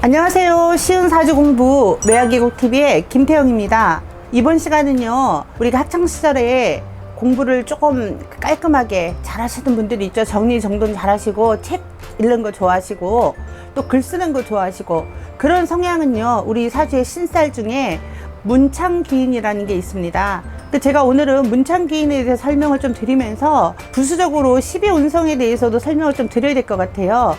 안녕하세요. 쉬운 사주 공부 매화계곡TV의 김태영입니다. 이번 시간은요, 우리가 학창시절에 공부를 조금 깔끔하게 잘 하시는 분들이 있죠. 정리정돈 잘 하시고 책 읽는 거 좋아하시고 또 글 쓰는 거 좋아하시고, 그런 성향은요, 우리 사주의 신살 중에 문창기인이라는 게 있습니다. 제가 오늘은 문창기인에 대해서 설명을 좀 드리면서 부수적으로 12운성에 대해서도 설명을 좀 드려야 될 것 같아요.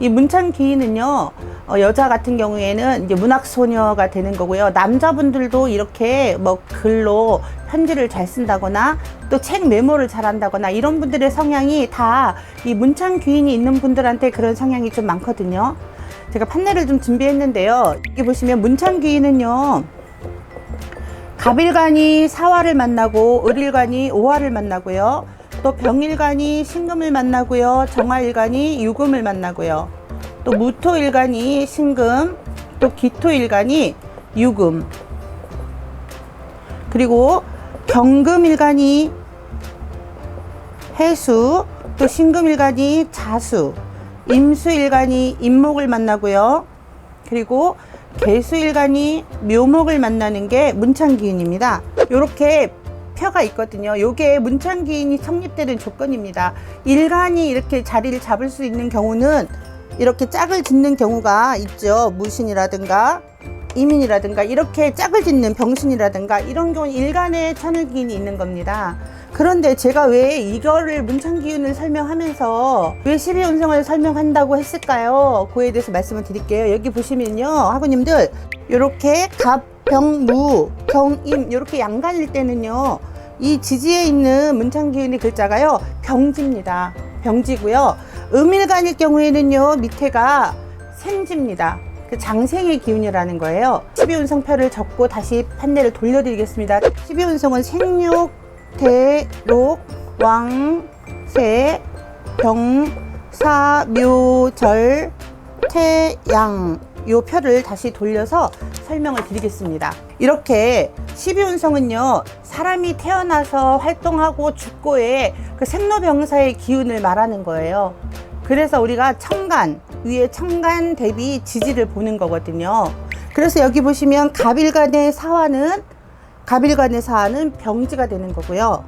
이 문창기인은요, 여자 같은 경우에는 이제 문학소녀가 되는 거고요. 남자분들도 이렇게 뭐 글로 편지를 잘 쓴다거나 또 책 메모를 잘 한다거나 이런 분들의 성향이 다 이 문창기인이 있는 분들한테 그런 성향이 좀 많거든요. 제가 판넬을 좀 준비했는데요. 여기 보시면 문창기인은요, 갑일간이 사화를 만나고 을일간이 오화를 만나고요. 또 병일간이 신금을 만나고요. 정화일간이 유금을 만나고요. 또 무토일간이 신금, 또 기토일간이 유금, 그리고 경금일간이 해수, 또 신금일간이 자수, 임수일간이 임목을 만나고요. 그리고 개수일간이 묘목을 만나는 게 문창기인입니다. 요렇게 표가 있거든요. 요게 문창기인이 성립되는 조건입니다. 일간이 이렇게 자리를 잡을 수 있는 경우는 이렇게 짝을 짓는 경우가 있죠. 무신이라든가 이민이라든가 이렇게 짝을 짓는 병신이라든가 이런 경우는 일간에 천을기인이 있는 겁니다. 그런데 제가 왜 이거를 문창기운을 설명하면서 왜 12운성을 설명한다고 했을까요? 그에 대해서 말씀을 드릴게요. 여기 보시면요, 학우님들, 이렇게 갑, 병, 무, 경, 임 이렇게 양간일 때는요, 이 지지에 있는 문창기운의 글자가요, 병지입니다. 병지고요. 음일간일 경우에는요, 밑에가 생지입니다. 그 장생의 기운이라는 거예요. 12운성표를 적고 다시 판넬을 돌려드리겠습니다. 12운성은 생육, 대록, 왕, 세, 병, 사, 묘, 절, 태, 양, 요 표를 다시 돌려서 설명을 드리겠습니다. 이렇게 12운성은요, 사람이 태어나서 활동하고 죽고의 그 생로병사의 기운을 말하는 거예요. 그래서 우리가 천간, 위에 천간 대비 지지를 보는 거거든요. 그래서 여기 보시면 갑일간의 사화는 병지가 되는 거고요.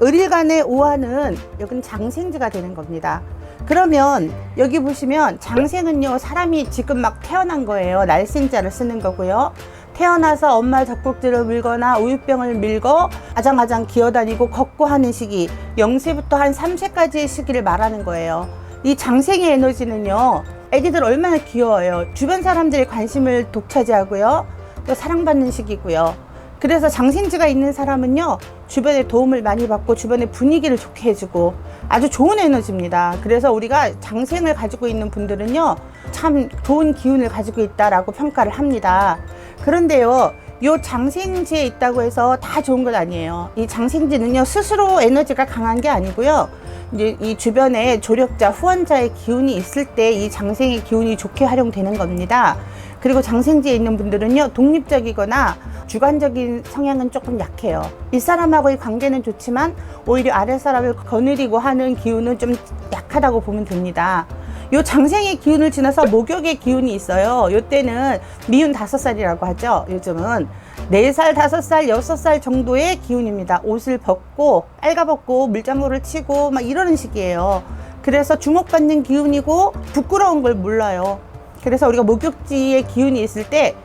을일간의 오화는 여기는 장생지가 되는 겁니다. 그러면 여기 보시면 장생은요, 사람이 지금 막 태어난 거예요. 날생자를 쓰는 거고요. 태어나서 엄마 젖꼭지를 물거나 우유병을 밀고 아장아장 기어다니고 걷고 하는 시기, 0세부터 한 3세까지의 시기를 말하는 거예요. 이 장생의 에너지는요, 애기들 얼마나 귀여워요. 주변 사람들의 관심을 독차지하고요, 또 사랑받는 시기고요. 그래서 장생지가 있는 사람은요, 주변에 도움을 많이 받고 주변의 분위기를 좋게 해주고 아주 좋은 에너지입니다. 그래서 우리가 장생을 가지고 있는 분들은요, 참 좋은 기운을 가지고 있다라고 평가를 합니다. 그런데요, 요 장생지에 있다고 해서 다 좋은 건 아니에요. 이 장생지는요, 스스로 에너지가 강한 게 아니고요, 이제 이 주변에 조력자, 후원자의 기운이 있을 때 이 장생의 기운이 좋게 활용되는 겁니다. 그리고 장생지에 있는 분들은요, 독립적이거나 주관적인 성향은 조금 약해요. 윗사람하고의 관계는 좋지만 오히려 아랫사람을 거느리고 하는 기운은 좀 약하다고 보면 됩니다. 요 장생의 기운을 지나서 목욕의 기운이 있어요. 요때는 미운 5살이라고 하죠. 요즘은 4살, 5살, 6살 정도의 기운입니다. 옷을 벗고 빨가벗고 물장구를 치고 막 이러는 시기예요. 그래서 주목받는 기운이고 부끄러운 걸 몰라요. 그래서 우리가 목욕지의 기운이 있을 때,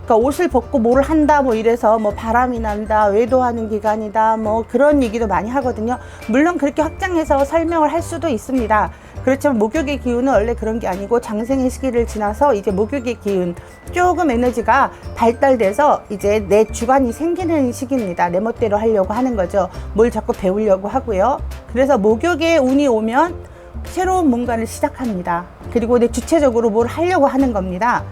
그러니까 옷을 벗고 뭘 한다 뭐 이래서 뭐 바람이 난다, 외도하는 기간이다, 뭐 그런 얘기도 많이 하거든요. 물론 그렇게 확장해서 설명을 할 수도 있습니다. 그렇지만 목욕의 기운은 원래 그런 게 아니고 장생의 시기를 지나서 이제 목욕의 기운, 조금 에너지가 발달돼서 이제 내 주관이 생기는 시기입니다. 내 멋대로 하려고 하는 거죠. 뭘 자꾸 배우려고 하고요. 그래서 목욕의 운이 오면 새로운 뭔가를 시작합니다. 그리고 내 주체적으로 뭘 하려고 하는 겁니다.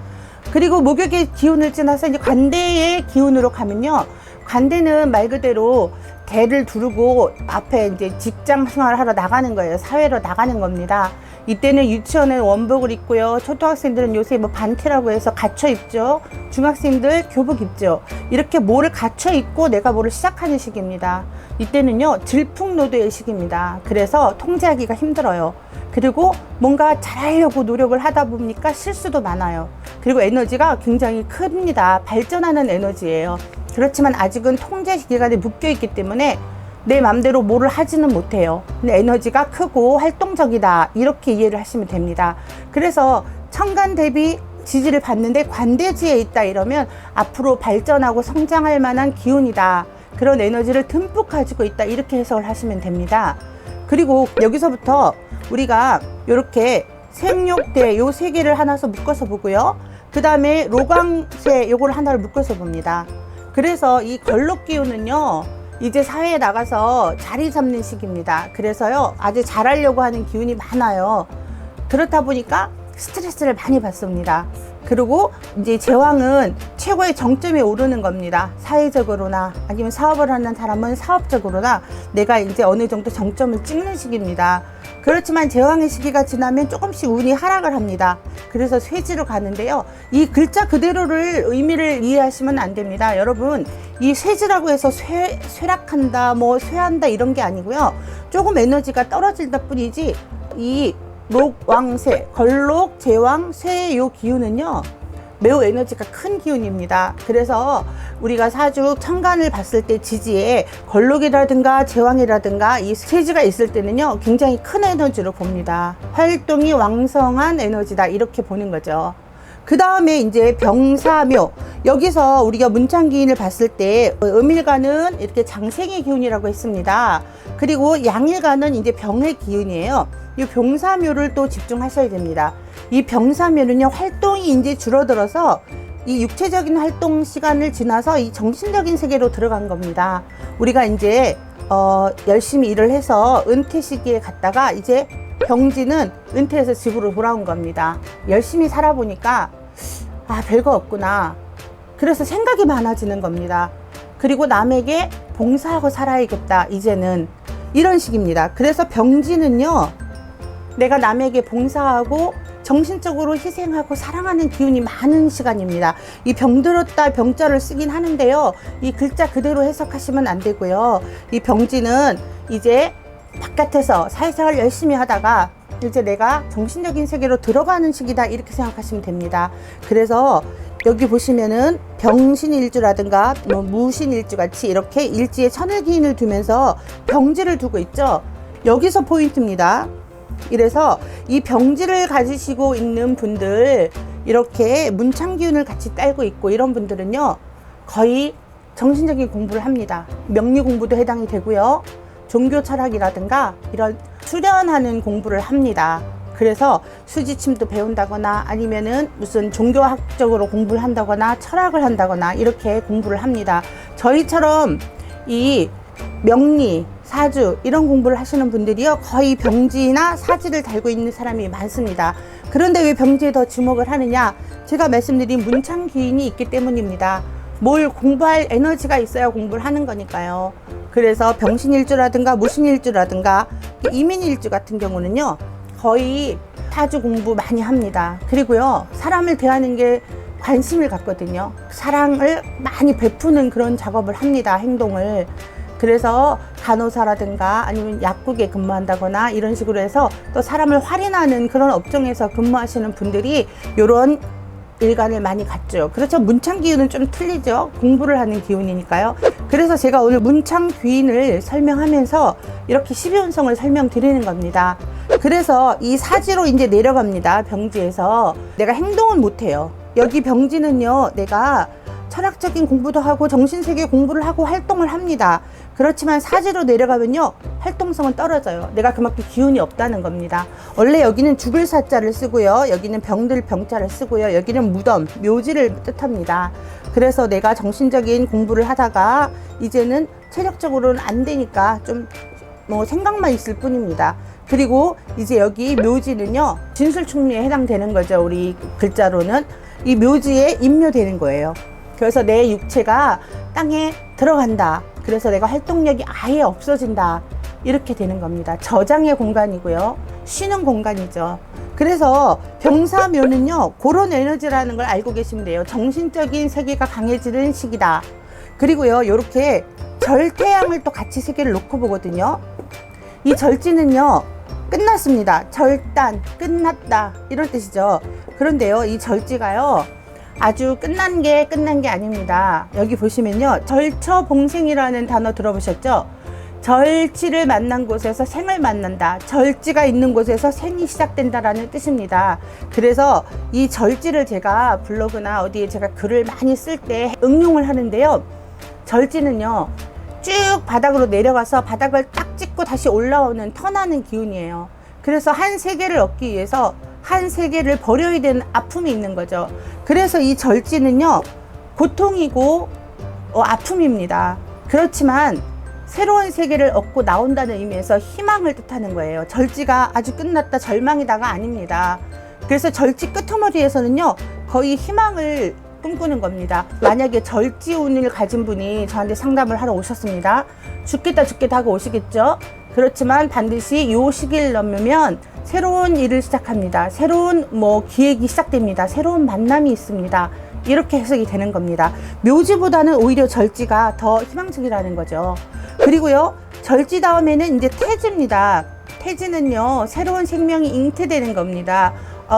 그리고 목욕의 기운을 지나서 이제 관대의 기운으로 가면요, 관대는 말 그대로 대를 두르고 앞에 이제 직장 생활을 하러 나가는 거예요. 사회로 나가는 겁니다. 이때는 유치원에 원복을 입고요. 초등학생들은 요새 뭐 반티라고 해서 갖춰 입죠. 중학생들 교복 입죠. 이렇게 뭐를 갖춰 입고 내가 뭐를 시작하는 시기입니다. 이때는요, 들풍노도의 시기입니다. 그래서 통제하기가 힘들어요. 그리고 뭔가 잘하려고 노력을 하다 보니까 실수도 많아요. 그리고 에너지가 굉장히 큽니다. 발전하는 에너지예요. 그렇지만 아직은 통제 기간에 묶여 있기 때문에 내 맘대로 뭐를 하지는 못해요. 근데 에너지가 크고 활동적이다, 이렇게 이해를 하시면 됩니다. 그래서 천간 대비 지지를 받는데 관대지에 있다 이러면 앞으로 발전하고 성장할 만한 기운이다, 그런 에너지를 듬뿍 가지고 있다, 이렇게 해석을 하시면 됩니다. 그리고 여기서부터 우리가 이렇게 생육대 요 세 개를 하나서 묶어서 보고요. 그 다음에 로광세 요걸 하나를 묶어서 봅니다. 그래서 이 걸록 기운은요, 이제 사회에 나가서 자리 잡는 시기입니다. 그래서요, 아주 잘하려고 하는 기운이 많아요. 그렇다 보니까 스트레스를 많이 받습니다. 그리고 이제 제왕은 최고의 정점에 오르는 겁니다. 사회적으로나 아니면 사업을 하는 사람은 사업적으로나 내가 이제 어느 정도 정점을 찍는 시기입니다. 그렇지만 제왕의 시기가 지나면 조금씩 운이 하락을 합니다. 그래서 쇠지로 가는데요, 이 글자 그대로를 의미를 이해하시면 안 됩니다. 여러분, 이 쇠지라고 해서 쇠락한다, 뭐 쇠한다 이런 게 아니고요, 조금 에너지가 떨어질다 뿐이지, 이 록왕쇠, 걸록, 제왕, 쇠의 요 기운은요, 매우 에너지가 큰 기운입니다. 그래서 우리가 사주 천간을 봤을 때 지지에 걸록이라든가 제왕이라든가 이 쇠지가 있을 때는요, 굉장히 큰 에너지로 봅니다. 활동이 왕성한 에너지다, 이렇게 보는 거죠. 그 다음에 이제 병사묘, 여기서 우리가 문창기인을 봤을 때 음일간은 이렇게 장생의 기운이라고 했습니다. 그리고 양일간은 이제 병의 기운이에요. 이 병사묘를 또 집중하셔야 됩니다. 이 병사묘는요, 활동이 이제 줄어들어서 이 육체적인 활동 시간을 지나서 이 정신적인 세계로 들어간 겁니다. 우리가 이제 열심히 일을 해서 은퇴 시기에 갔다가 이제 병지는 은퇴해서 집으로 돌아온 겁니다. 열심히 살아보니까 별거 없구나. 그래서 생각이 많아지는 겁니다. 그리고 남에게 봉사하고 살아야겠다, 이제는, 이런 식입니다. 그래서 병지는요, 내가 남에게 봉사하고 정신적으로 희생하고 사랑하는 기운이 많은 시간입니다. 이 병들었다 병자를 쓰긴 하는데요, 이 글자 그대로 해석하시면 안 되고요. 이 병지는 이제 바깥에서 사회생활 열심히 하다가 이제 내가 정신적인 세계로 들어가는 시기다, 이렇게 생각하시면 됩니다. 그래서 여기 보시면은 병신일주라든가 뭐 무신일주 같이 이렇게 일지에 천을기인을 두면서 병지를 두고 있죠. 여기서 포인트입니다. 이래서 이 병지를 가지시고 있는 분들, 이렇게 문창기운을 같이 딸고 있고 이런 분들은요, 거의 정신적인 공부를 합니다. 명리 공부도 해당이 되고요, 종교 철학이라든가 이런 수련하는 공부를 합니다. 그래서 수지침도 배운다거나 아니면은 무슨 종교학적으로 공부를 한다거나 철학을 한다거나 이렇게 공부를 합니다. 저희처럼 이 명리, 사주 이런 공부를 하시는 분들이요, 거의 병지나 사지를 달고 있는 사람이 많습니다. 그런데 왜 병지에 더 주목을 하느냐? 제가 말씀드린 문창기인이 있기 때문입니다. 뭘 공부할 에너지가 있어야 공부를 하는 거니까요. 그래서 병신일주라든가 무신일주라든가 이민일주 같은 경우는요, 거의 사주 공부 많이 합니다. 그리고요, 사람을 대하는 게 관심을 갖거든요. 사랑을 많이 베푸는 그런 작업을 합니다, 행동을. 그래서 간호사라든가 아니면 약국에 근무한다거나 이런 식으로 해서 또 사람을 활인하는 그런 업종에서 근무하시는 분들이 이런 일간을 많이 갖죠. 그렇죠. 문창기운은 좀 틀리죠. 공부를 하는 기운이니까요. 그래서 제가 오늘 문창귀인을 설명하면서 이렇게 12운성을 설명드리는 겁니다. 그래서 이 사지로 이제 내려갑니다. 병지에서 내가 행동은 못해요. 여기 병지는요, 내가 철학적인 공부도 하고 정신세계 공부를 하고 활동을 합니다. 그렇지만 사지로 내려가면요, 활동성은 떨어져요. 내가 그만큼 기운이 없다는 겁니다. 원래 여기는 죽을 사자를 쓰고요, 여기는 병들 병자를 쓰고요, 여기는 무덤, 묘지를 뜻합니다. 그래서 내가 정신적인 공부를 하다가 이제는 체력적으로는 안 되니까 좀 뭐 생각만 있을 뿐입니다. 그리고 이제 여기 묘지는요, 진술충리에 해당되는 거죠. 우리 글자로는 이 묘지에 임묘되는 거예요. 그래서 내 육체가 땅에 들어간다. 그래서 내가 활동력이 아예 없어진다. 이렇게 되는 겁니다. 저장의 공간이고요. 쉬는 공간이죠. 그래서 병사묘는요, 그런 에너지라는 걸 알고 계시면 돼요. 정신적인 세계가 강해지는 시기다. 그리고요, 요렇게 절태양을 또 같이 세계를 놓고 보거든요. 이 절지는요, 끝났습니다. 절단, 끝났다, 이런 뜻이죠. 그런데요, 이 절지가요, 아주 끝난 게 아닙니다. 여기 보시면요, 절처봉생이라는 단어 들어보셨죠? 절지를 만난 곳에서 생을 만난다. 절지가 있는 곳에서 생이 시작된다라는 뜻입니다. 그래서 이 절지를 제가 블로그나 어디에 제가 글을 많이 쓸 때 응용을 하는데요. 절지는요, 쭉 바닥으로 내려가서 바닥을 딱 찍고 다시 올라오는 턴하는 기운이에요. 그래서 한 세계를 얻기 위해서 한 세계를 버려야 되는 아픔이 있는 거죠. 그래서 이 절지는요, 고통이고 아픔입니다. 그렇지만 새로운 세계를 얻고 나온다는 의미에서 희망을 뜻하는 거예요. 절지가 아주 끝났다, 절망이다가 아닙니다. 그래서 절지 끄트머리에서는요, 거의 희망을 꿈꾸는 겁니다. 만약에 절지운을 가진 분이 저한테 상담을 하러 오셨습니다. 죽겠다 하고 오시겠죠. 그렇지만 반드시 요 시기를 넘으면 새로운 일을 시작합니다. 새로운 기획이 시작됩니다. 새로운 만남이 있습니다. 이렇게 해석이 되는 겁니다. 묘지보다는 오히려 절지가 더 희망적이라는 거죠. 그리고요, 절지 다음에는 이제 태지입니다. 태지는요, 새로운 생명이 잉태되는 겁니다.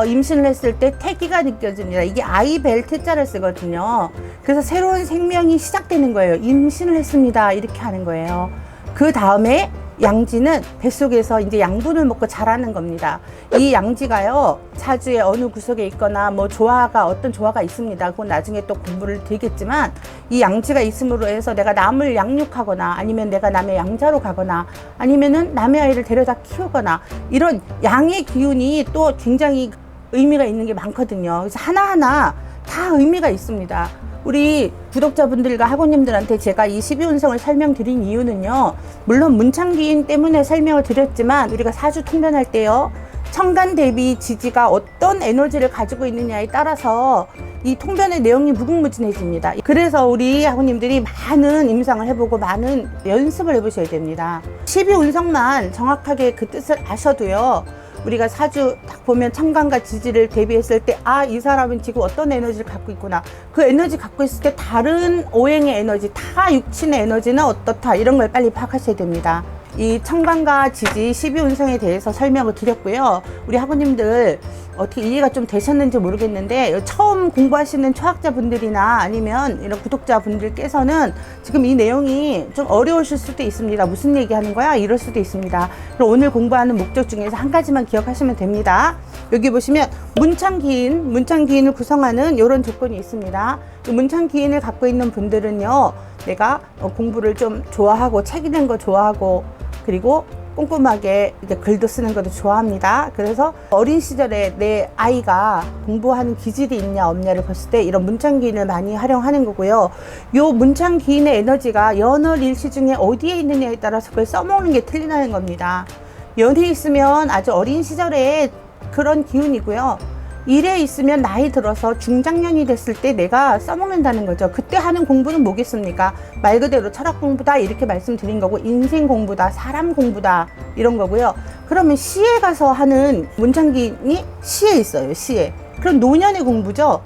임신을 했을 때 태기가 느껴집니다. 이게 아이벨트자를 쓰거든요. 그래서 새로운 생명이 시작되는 거예요. 임신을 했습니다, 이렇게 하는 거예요. 그 다음에 양지는 뱃속에서 이제 양분을 먹고 자라는 겁니다. 이 양지가요, 사주의 어느 구석에 있거나 조화가, 어떤 조화가 있습니다. 그건 나중에 또 공부를 드리겠지만, 이 양지가 있음으로 해서 내가 남을 양육하거나, 아니면 내가 남의 양자로 가거나, 아니면은 남의 아이를 데려다 키우거나, 이런 양의 기운이 또 굉장히 의미가 있는 게 많거든요. 그래서 하나하나 다 의미가 있습니다. 우리 구독자분들과 학우님들한테 제가 이 12운성을 설명드린 이유는요, 물론 문창기인 때문에 설명을 드렸지만, 우리가 사주 통변할 때요, 천간 대비 지지가 어떤 에너지를 가지고 있느냐에 따라서 이 통변의 내용이 무궁무진해집니다. 그래서 우리 학우님들이 많은 임상을 해보고 많은 연습을 해보셔야 됩니다. 12운성만 정확하게 그 뜻을 아셔도요, 우리가 사주 딱 보면 천간과 지지를 대비했을 때, 이 사람은 지금 어떤 에너지를 갖고 있구나. 그 에너지 갖고 있을 때 다른 오행의 에너지, 다 육친의 에너지는 어떻다, 이런 걸 빨리 파악하셔야 됩니다. 이 천간과 지지 12운성에 대해서 설명을 드렸고요. 우리 학우님들 어떻게 이해가 좀 되셨는지 모르겠는데, 처음 공부하시는 초학자분들이나 아니면 이런 구독자분들께서는 지금 이 내용이 좀 어려우실 수도 있습니다. 무슨 얘기하는 거야? 이럴 수도 있습니다. 그럼 오늘 공부하는 목적 중에서 한 가지만 기억하시면 됩니다. 여기 보시면 문창기인을 구성하는 이런 조건이 있습니다. 문창기인을 갖고 있는 분들은요, 내가 공부를 좀 좋아하고, 책 읽는 거 좋아하고, 그리고 꼼꼼하게 이제 글도 쓰는 것도 좋아합니다. 그래서 어린 시절에 내 아이가 공부하는 기질이 있냐 없냐를 봤을 때 이런 문창기인을 많이 활용하는 거고요. 요 문창기인의 에너지가 연월일시 중에 어디에 있느냐에 따라서 그걸 써먹는 게 틀리다는 겁니다. 연이 있으면 아주 어린 시절에 그런 기운이고요. 일에 있으면 나이 들어서 중장년이 됐을 때 내가 써먹는다는 거죠. 그때 하는 공부는 뭐겠습니까? 말 그대로 철학 공부다, 이렇게 말씀드린 거고, 인생 공부다, 사람 공부다, 이런 거고요. 그러면 시에 가서 하는 문창기인이 시에 있어요. 시에. 그럼 노년의 공부죠.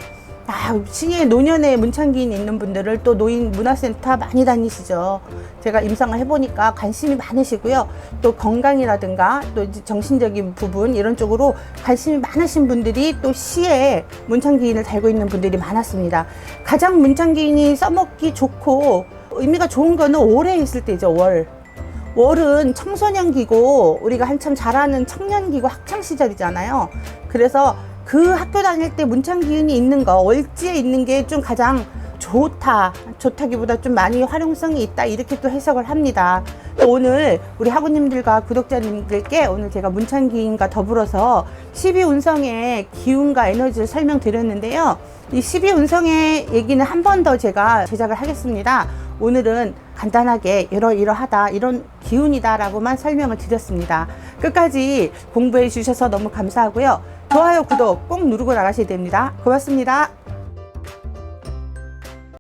시에 노년에 문창기인 있는 분들을 또 노인 문화센터 많이 다니시죠. 제가 임상을 해보니까 관심이 많으시고요. 또 건강이라든가 또 이제 정신적인 부분, 이런 쪽으로 관심이 많으신 분들이 또 시에 문창기인을 달고 있는 분들이 많았습니다. 가장 문창기인이 써먹기 좋고 의미가 좋은 거는 월에 있을 때죠. 월은 청소년기고 우리가 한참 자라는 청년기고 학창시절이잖아요. 그래서 그 학교 다닐 때 문창기운이 있는 거, 월지에 있는 게 좀 가장 좋다기보다 좀 많이 활용성이 있다, 이렇게 또 해석을 합니다. 또 오늘 우리 학우님들과 구독자님들께 오늘 제가 문창기인과 더불어서 12운성의 기운과 에너지를 설명드렸는데요. 이 12운성의 얘기는 한 번 더 제가 제작을 하겠습니다. 오늘은 간단하게 이러이러하다, 이런 기운이다 라고만 설명을 드렸습니다. 끝까지 공부해 주셔서 너무 감사하고요. 좋아요, 구독 꼭 누르고 나가셔야 됩니다. 고맙습니다.